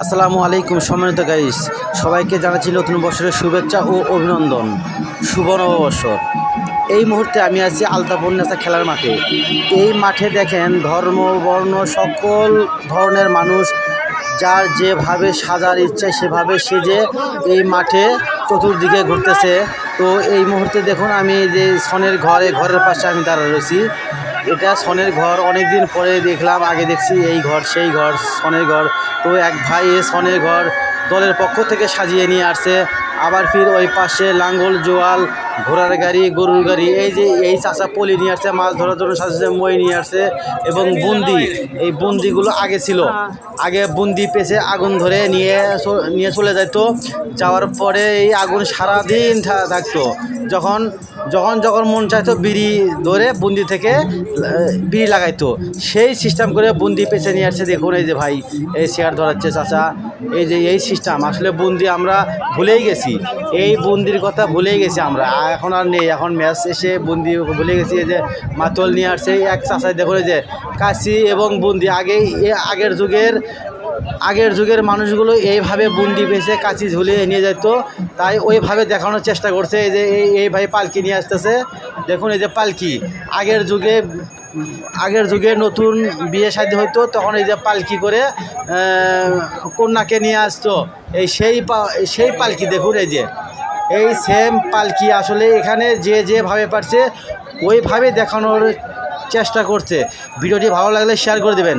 আসসালামু আলাইকুম সম্মানিত গাইস, সবাইকে জানাচ্ছি নতুন বছরের শুভেচ্ছা ও অভিনন্দন। শুভ নববর্ষর। এই মুহূর্তে আমি আছি আলতাপন্নেসা খেলার মাঠে। এই মাঠে দেখেন ধর্ম বর্ণ সকল ধরনের মানুষ যার যেভাবে সাজার ইচ্ছা সেভাবে সেজে এই মাঠে চতুর্দিকে ঘুরতেছে। তো এই মুহূর্তে দেখুন আমি যে সনের ঘরের পাশে আমি দাঁড়া রয়েছি। এটা সনের ঘর, অনেক দিন পরে দেখলাম, আগে দেখছি এই ঘর সেই ঘর সনের ঘর। তো এক ভাই এ সনের ঘর দলের পক্ষ থেকে সাজিয়ে নিয়ে আসছে। আবার ফির ওই পাশে লাঙ্গল জোয়াল ঘোড়ার গাড়ি গরুর গাড়ি, এই যে এই চাষা পলি নিয়ে আসছে, মাছ ধরার জন্য সাজিয়েছে, মই নিয়ে আসছে এবং বুন্দি। এই বুন্দিগুলো আগে ছিল, আগে বুন্দি পেছে আগুন ধরে নিয়ে চলে যেত। যাওয়ার পরে এই আগুন সারাদিন থাকতো। যখন যখন যখন মন চাইতো বিড়ি ধরে বুন্দি থেকে বিড়ি লাগাইতো। সেই সিস্টেম করে বুন্দি পেছে নিয়ে আসছে। দেখুন এই যে ভাই এই শেয়ার ধরাচ্ছে চাচা, এই যে এই সিস্টেম। আসলে বুন্দি আমরা ভুলেই গেছি, এই বুন্দির কথা ভুলেই গেছি আমরা, এখন আর নেই। এখন ম্যাচ এসে বুন্দি ভুলে গেছি। এই যে মাতল নিয়ে আসছে এক চাচাই, দেখুন এই যে কাশি এবং বুন্দি। আগের যুগের মানুষগুলো এইভাবে বুন্দি বেছে কাঁচি ঝুলিয়ে নিয়ে যেত, তাই ওইভাবে দেখানোর চেষ্টা করছে। এই যে এই ভাই পালকি নিয়ে আসতেছে, দেখুন এই যে পালকি। আগের যুগে নতুন বিয়ে শাদী হইতো, তখন এই যে পালকি করে কন্যাকে নিয়ে আসতো। এই সেই পালকি দেখুন, এই যে এই সেম পালকি। আসলে এখানে যেভাবে পারছে ওইভাবে দেখানোর চেষ্টা করছে। ভিডিওটি ভালো লাগলে শেয়ার করে দেবেন।